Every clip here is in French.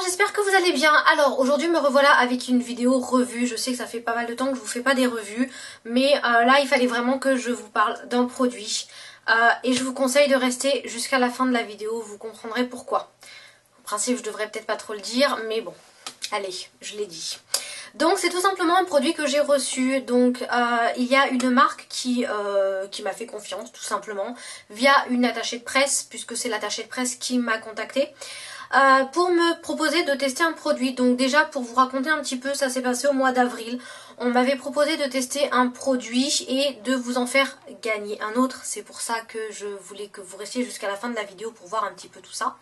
j'espère que vous allez bien. Alors aujourd'hui me revoilà avec une vidéo revue. Je sais que ça fait pas mal de temps que je vous fais pas des revues, mais là il fallait vraiment que je vous parle d'un produit. Et je vous conseille de rester jusqu'à la fin de la vidéo, vous comprendrez pourquoi. En principe je devrais peut-être pas trop le dire, mais bon, allez, je l'ai dit. Donc c'est tout simplement un produit que j'ai reçu. Donc il y a une marque qui m'a fait confiance tout simplement via une attachée de presse, puisque c'est l'attachée de presse qui m'a contactée. Pour me proposer de tester un produit. Donc déjà pour vous raconter un petit peu, ça s'est passé au mois d'avril. On m'avait proposé de tester un produit et de vous en faire gagner un autre. C'est pour ça que je voulais que vous restiez jusqu'à la fin de la vidéo pour voir un petit peu tout ça.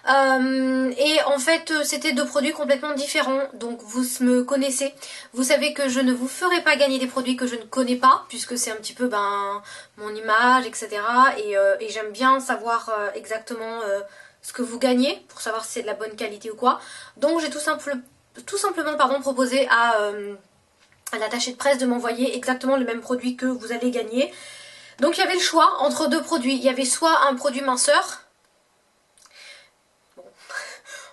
Et en fait c'était deux produits complètement différents. Donc vous me connaissez, vous savez que je ne vous ferai pas gagner des produits que je ne connais pas, puisque c'est un petit peu mon image, etc. Et j'aime bien savoir exactement ce que vous gagnez pour savoir si c'est de la bonne qualité ou quoi. Donc j'ai tout simplement proposé à l'attaché de presse de m'envoyer exactement le même produit que vous allez gagner. Donc il y avait le choix entre deux produits. Il y avait soit un produit minceur.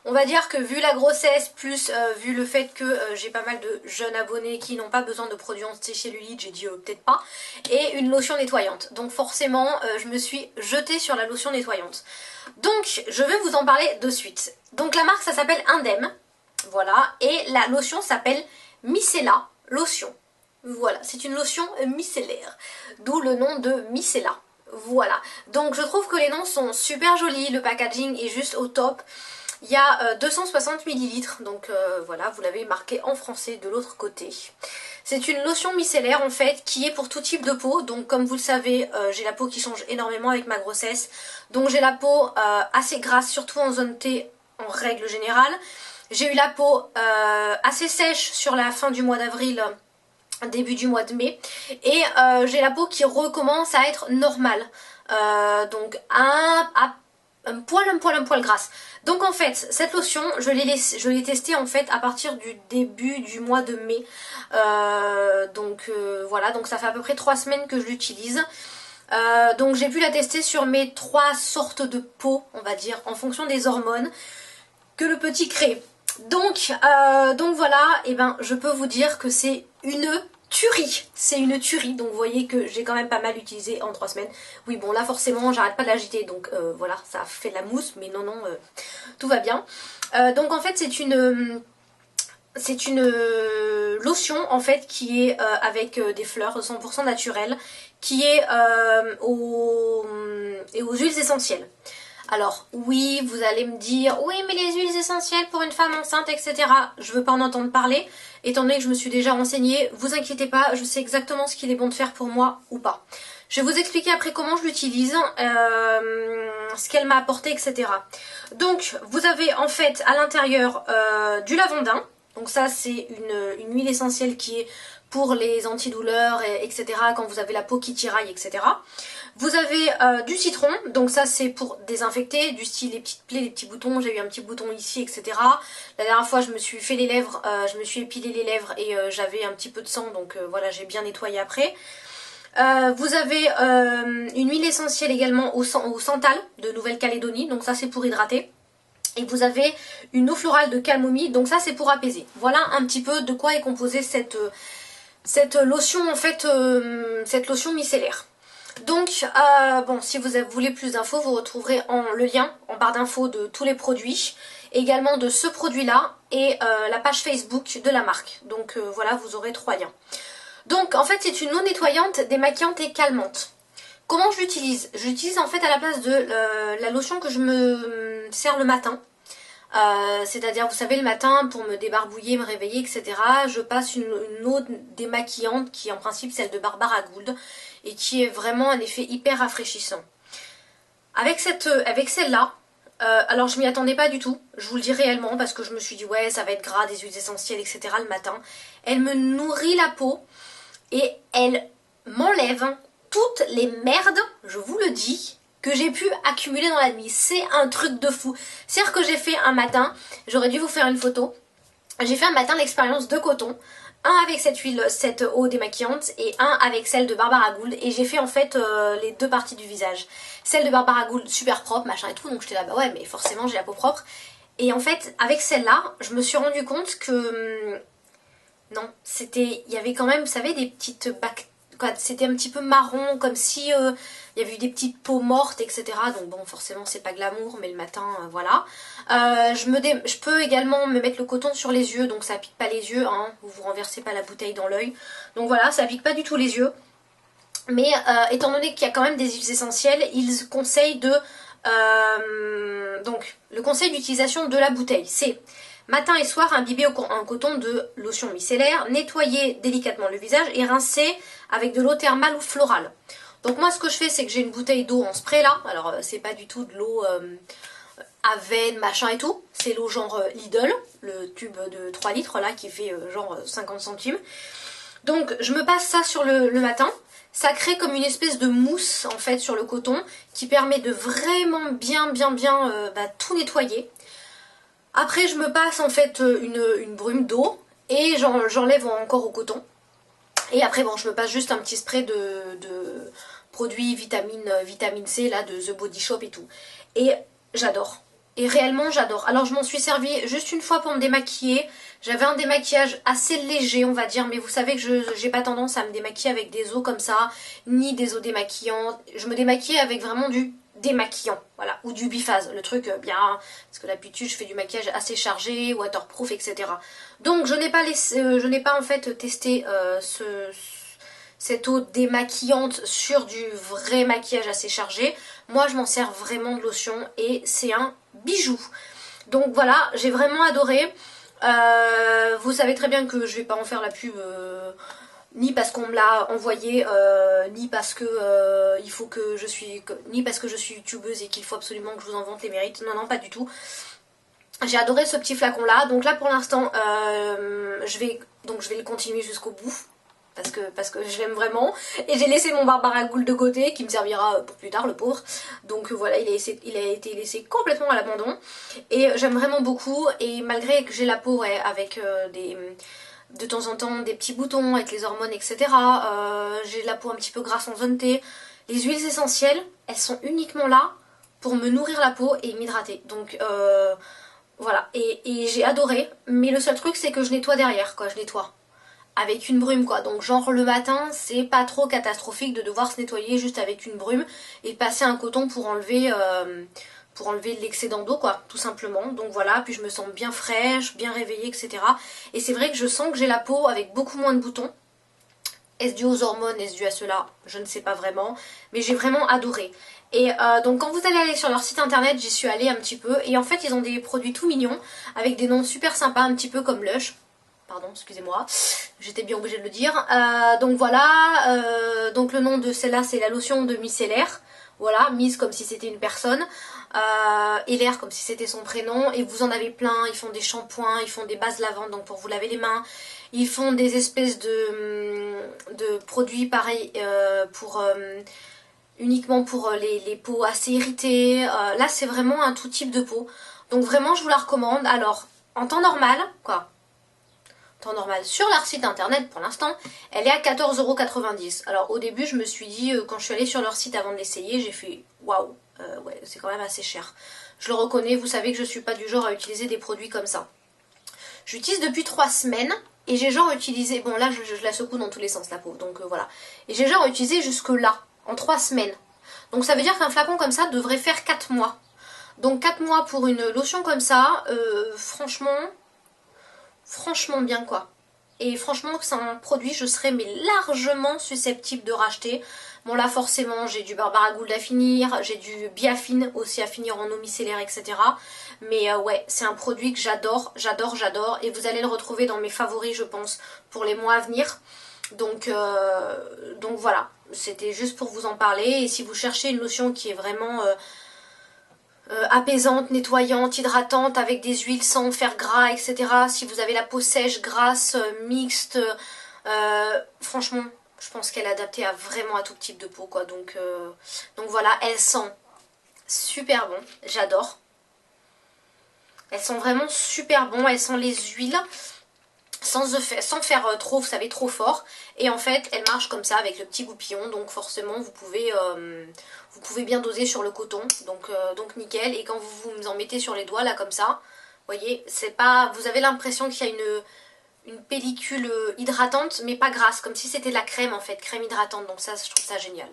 On va dire que vu la grossesse, plus vu le fait que j'ai pas mal de jeunes abonnés qui n'ont pas besoin de produits anticellulite, j'ai dit peut-être pas, et une lotion nettoyante. Donc forcément, je me suis jetée sur la lotion nettoyante. Donc, je vais vous en parler de suite. Donc la marque, ça s'appelle Indem, voilà, et la lotion s'appelle Micella Lotion. Voilà, c'est une lotion micellaire, d'où le nom de Micella. Voilà, donc je trouve que les noms sont super jolis, le packaging est juste au top. Il y a 260 ml, donc voilà, vous l'avez marqué en français de l'autre côté. C'est une lotion micellaire en fait qui est pour tout type de peau. Donc comme vous le savez, j'ai la peau qui change énormément avec ma grossesse. Donc j'ai la peau assez grasse, surtout en zone T en règle générale. J'ai eu la peau assez sèche sur la fin du mois d'avril, début du mois de mai. Et j'ai la peau qui recommence à être normale. Donc un poil grasse. Donc en fait cette lotion je l'ai testée en fait à partir du début du mois de mai. Voilà, donc ça fait à peu près 3 semaines que je l'utilise. Donc j'ai pu la tester sur mes 3 sortes de peau, on va dire, en fonction des hormones que le petit crée. Donc voilà, et je peux vous dire que c'est une tuerie, c'est une tuerie. Donc vous voyez que j'ai quand même pas mal utilisé en 3 semaines. Oui bon là forcément j'arrête pas de l'agiter, donc voilà, ça fait de la mousse, mais non tout va bien. Donc en fait c'est une lotion en fait qui est avec des fleurs 100% naturelles, qui est aux huiles essentielles. Alors oui, vous allez me dire, oui mais les huiles essentielles pour une femme enceinte, etc. Je veux pas en entendre parler, étant donné que je me suis déjà renseignée. Vous inquiétez pas, je sais exactement ce qu'il est bon de faire pour moi ou pas. Je vais vous expliquer après comment je l'utilise, ce qu'elle m'a apporté, etc. Donc vous avez en fait à l'intérieur du lavandin. Donc ça c'est une huile essentielle qui est pour les antidouleurs, etc. quand vous avez la peau qui tiraille, etc. Vous avez du citron, donc ça c'est pour désinfecter, du style les petites plaies, les petits boutons, j'ai eu un petit bouton ici, etc. La dernière fois je me suis fait les lèvres, je me suis épilé les lèvres et j'avais un petit peu de sang, donc voilà, j'ai bien nettoyé après. Vous avez une huile essentielle également au santal de Nouvelle-Calédonie, donc ça c'est pour hydrater. Et vous avez une eau florale de camomille, donc ça c'est pour apaiser. Voilà un petit peu de quoi est composée cette lotion en fait, cette lotion micellaire. Donc bon, si vous voulez plus d'infos, vous retrouverez le lien en barre d'infos de tous les produits, également de ce produit là et la page Facebook de la marque. Donc voilà, vous aurez 3 liens. Donc en fait c'est une eau nettoyante, démaquillante et calmante. Comment je l'utilise? Je l'utilise en fait à la place de la lotion que je me sers le matin. C'est-à-dire vous savez le matin pour me débarbouiller, me réveiller, etc. je passe une eau démaquillante qui est en principe celle de Barbara Gould et qui est vraiment un effet hyper rafraîchissant. Avec celle-là, alors je m'y attendais pas du tout, je vous le dis réellement, parce que je me suis dit ouais ça va être gras, des huiles essentielles, etc. le matin. Elle me nourrit la peau et elle m'enlève toutes les merdes, je vous le dis, que j'ai pu accumuler dans la nuit. C'est un truc de fou. C'est-à-dire que j'ai fait un matin, j'aurais dû vous faire une photo, j'ai fait un matin l'expérience de coton, un avec cette eau démaquillante et un avec celle de Barbara Gould, et j'ai fait en fait les deux parties du visage. Celle de Barbara Gould super propre, machin et tout, donc j'étais là bah ouais mais forcément j'ai la peau propre, Et en fait, avec celle-là, je me suis rendu compte que non, il y avait quand même, vous savez, des petites c'était un petit peu marron, comme si il y avait eu des petites peaux mortes, etc. Donc bon, forcément, c'est pas glamour, mais le matin, voilà. Je peux également me mettre le coton sur les yeux, donc ça pique pas les yeux, hein, vous renversez pas la bouteille dans l'œil. Donc voilà, ça pique pas du tout les yeux. Mais étant donné qu'il y a quand même des huiles essentielles, ils conseillent donc, le conseil d'utilisation de la bouteille, c'est matin et soir imbiber en coton de lotion micellaire, nettoyer délicatement le visage et rincer avec de l'eau thermale ou florale. Donc moi ce que je fais, c'est que j'ai une bouteille d'eau en spray là, alors c'est pas du tout de l'eau Aven, machin et tout, c'est l'eau genre Lidl, le tube de 3 litres là qui fait genre 50 centimes. Donc je me passe ça sur le matin, ça crée comme une espèce de mousse en fait sur le coton qui permet de vraiment bien tout nettoyer. Après je me passe en fait une brume d'eau et j'enlève encore au coton. Et après bon je me passe juste un petit spray de produits vitamine C là de The Body Shop et tout. Et j'adore. Et réellement j'adore. Alors je m'en suis servi juste une fois pour me démaquiller. J'avais un démaquillage assez léger on va dire. Mais vous savez que je j'ai pas tendance à me démaquiller avec des eaux comme ça. Ni des eaux démaquillantes. Je me démaquille avec vraiment du démaquillant. Voilà. Ou du biphase. Le truc bien. Parce que d'habitude je fais du maquillage assez chargé. Waterproof etc. Donc je n'ai pas en fait testé cette eau démaquillante sur du vrai maquillage assez chargé. Moi je m'en sers vraiment de lotion et c'est un bijou. Donc voilà, j'ai vraiment adoré. Vous savez très bien que je vais pas en faire la pub ni parce qu'on me l'a envoyé, ni parce que il faut que je suis ni parce que je suis youtubeuse et qu'il faut absolument que je vous en vante les mérites. Non, pas du tout. J'ai adoré ce petit flacon là. Donc là pour l'instant je vais le continuer jusqu'au bout. Parce que je l'aime vraiment. Et j'ai laissé mon Barbara Gould de côté, qui me servira pour plus tard, le pauvre. Donc voilà, il a été laissé complètement à l'abandon. Et j'aime vraiment beaucoup. Et malgré que j'ai la peau avec de temps en temps des petits boutons, avec les hormones, etc. J'ai la peau un petit peu grasse en zone T. Les huiles essentielles, elles sont uniquement là pour me nourrir la peau et m'hydrater. Donc voilà. Et j'ai adoré. Mais le seul truc, c'est que je nettoie derrière, quoi. Je nettoie avec une brume quoi, donc genre le matin c'est pas trop catastrophique de devoir se nettoyer juste avec une brume et passer un coton pour enlever l'excédent d'eau quoi, tout simplement. Donc voilà, puis je me sens bien fraîche, bien réveillée etc. Et c'est vrai que je sens que j'ai la peau avec beaucoup moins de boutons. Est-ce dû aux hormones, est-ce dû à cela? Je ne sais pas vraiment, mais j'ai vraiment adoré. Et donc quand vous allez aller sur leur site internet, j'y suis allée un petit peu, et en fait ils ont des produits tout mignons, avec des noms super sympas, un petit peu comme Lush. Pardon, excusez-moi, j'étais bien obligée de le dire. Donc voilà, donc le nom de celle-là c'est la lotion de micellaire. Voilà, mise comme si c'était une personne. Hilaire comme si c'était son prénom. Et vous en avez plein, ils font des shampoings, ils font des bases lavantes donc pour vous laver les mains. Ils font des espèces de produits pareils uniquement pour les peaux assez irritées. Là c'est vraiment un tout type de peau. Donc vraiment je vous la recommande. Alors en temps normal, quoi. Temps normal sur leur site internet pour l'instant elle est à 14,90 €. Alors au début je me suis dit quand je suis allée sur leur site avant de l'essayer j'ai fait waouh, ouais c'est quand même assez cher, je le reconnais. Vous savez que je suis pas du genre à utiliser des produits comme ça. J'utilise depuis 3 semaines et j'ai genre utilisé, bon là je la secoue dans tous les sens la peau donc voilà, et j'ai genre utilisé jusque là en 3 semaines, donc ça veut dire qu'un flacon comme ça devrait faire 4 mois. Donc 4 mois pour une lotion comme ça, franchement bien quoi. Et franchement c'est un produit je serais mais largement susceptible de racheter. Bon là forcément j'ai du Barbara Gould à finir, j'ai du Biafine aussi à finir en eau micellaire etc. Mais ouais c'est un produit que j'adore et vous allez le retrouver dans mes favoris je pense pour les mois à venir. Donc voilà, c'était juste pour vous en parler. Et si vous cherchez une lotion qui est vraiment apaisante, nettoyante, hydratante, avec des huiles sans faire gras, etc. Si vous avez la peau sèche, grasse, mixte, franchement, je pense qu'elle est adaptée à vraiment à tout type de peau, quoi. Donc voilà, elle sent super bon, j'adore. Elles sont vraiment super bon, elles sont les huiles sans faire trop, vous savez, trop fort. Et en fait, elle marche comme ça avec le petit goupillon, donc forcément vous pouvez bien doser sur le coton, donc nickel. Et quand vous en mettez sur les doigts là comme ça, voyez, c'est pas, vous avez l'impression qu'il y a une pellicule hydratante, mais pas grasse, comme si c'était de la crème en fait, crème hydratante, donc ça, je trouve ça génial.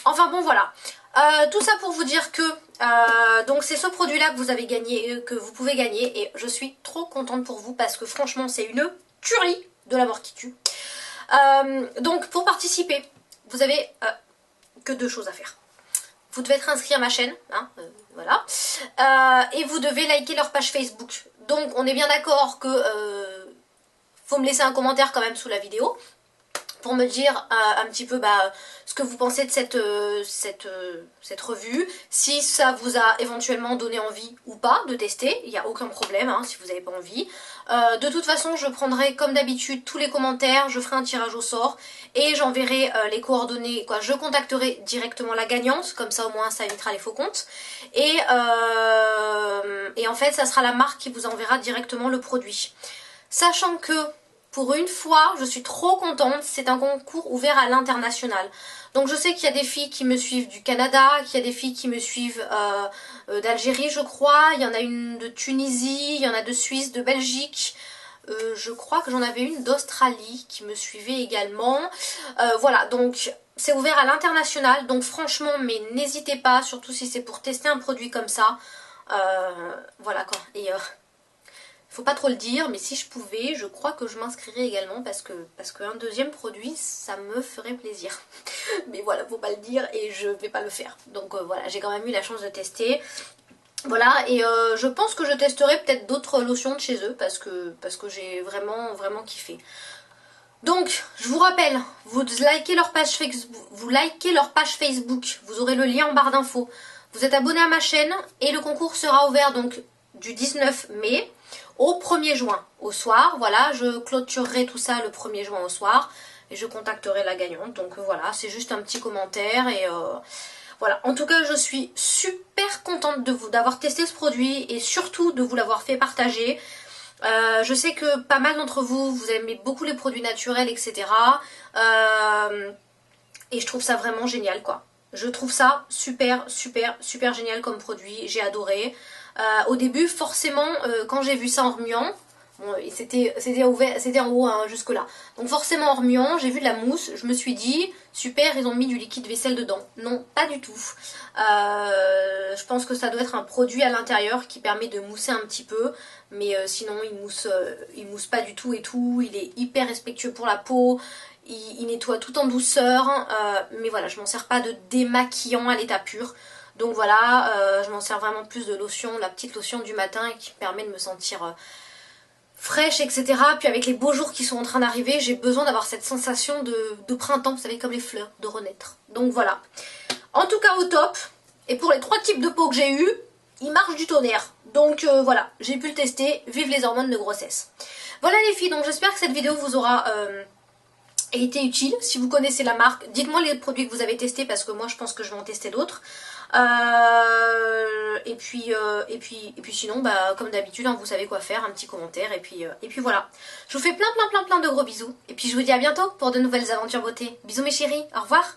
Enfin bon, voilà. Tout ça pour vous dire que donc c'est ce produit là que vous avez gagné, que vous pouvez gagner, et je suis trop contente pour vous parce que franchement c'est une tuerie de la mort qui tue. Donc pour participer, vous avez que deux choses à faire. Vous devez être inscrit à ma chaîne, hein, voilà, et vous devez liker leur page Facebook. Donc on est bien d'accord que faut me laisser un commentaire quand même sous la vidéo pour me dire un petit peu ce que vous pensez de cette revue, si ça vous a éventuellement donné envie ou pas de tester, il n'y a aucun problème hein, si vous n'avez pas envie. De toute façon, je prendrai comme d'habitude tous les commentaires, je ferai un tirage au sort et j'enverrai les coordonnées, quoi. Je contacterai directement la gagnante, comme ça au moins ça évitera les faux comptes. Et en fait, ça sera la marque qui vous enverra directement le produit. Sachant que pour une fois, je suis trop contente, c'est un concours ouvert à l'international. Donc je sais qu'il y a des filles qui me suivent du Canada, qu'il y a des filles qui me suivent d'Algérie je crois, il y en a une de Tunisie, il y en a de Suisse, de Belgique, je crois que j'en avais une d'Australie qui me suivait également. Voilà, donc c'est ouvert à l'international, donc franchement, mais n'hésitez pas, surtout si c'est pour tester un produit comme ça. Voilà quoi, et... faut pas trop le dire, mais si je pouvais, je crois que je m'inscrirais également parce qu'un deuxième produit, ça me ferait plaisir. Mais voilà, faut pas le dire et je vais pas le faire. Donc voilà, j'ai quand même eu la chance de tester. Voilà, et je pense que je testerai peut-être d'autres lotions de chez eux parce que j'ai vraiment, vraiment kiffé. Donc, je vous rappelle, vous likez leur page Facebook, vous aurez le lien en barre d'infos. Vous êtes abonné à ma chaîne et le concours sera ouvert donc du 19 mai au 1er juin au soir. Voilà, je clôturerai tout ça le 1er juin au soir et je contacterai la gagnante. Donc voilà, c'est juste un petit commentaire et voilà. En tout cas, je suis super contente d'avoir testé ce produit et surtout de vous l'avoir fait partager. Je sais que pas mal d'entre vous, vous aimez beaucoup les produits naturels, etc. Et je trouve ça vraiment génial, quoi. Je trouve ça super, super, super génial comme produit. J'ai adoré. Au début, forcément, quand j'ai vu ça en remuant, bon, c'était en haut hein, jusque là. Donc forcément en remuant, j'ai vu de la mousse. Je me suis dit, super, ils ont mis du liquide vaisselle dedans. Non, pas du tout. Je pense que ça doit être un produit à l'intérieur qui permet de mousser un petit peu. Mais sinon, il mousse pas du tout et tout. Il est hyper respectueux pour la peau. Il nettoie tout en douceur. Mais voilà, je m'en sers pas de démaquillant à l'état pur. Donc voilà, je m'en sers vraiment plus de lotion, la petite lotion du matin qui me permet de me sentir fraîche, etc. Puis avec les beaux jours qui sont en train d'arriver, j'ai besoin d'avoir cette sensation de printemps, vous savez, comme les fleurs, de renaître. Donc voilà. En tout cas au top. Et pour les 3 types de peau que j'ai eu, il marche du tonnerre. Donc voilà, j'ai pu le tester. Vive les hormones de grossesse. Voilà les filles, donc j'espère que cette vidéo vous aura... été utile. Si vous connaissez la marque, dites-moi les produits que vous avez testés parce que moi je pense que je vais en tester d'autres. Et puis sinon, comme d'habitude, hein, vous savez quoi faire, un petit commentaire et puis voilà. Je vous fais plein de gros bisous et puis je vous dis à bientôt pour de nouvelles aventures beauté. Bisous mes chéris, au revoir.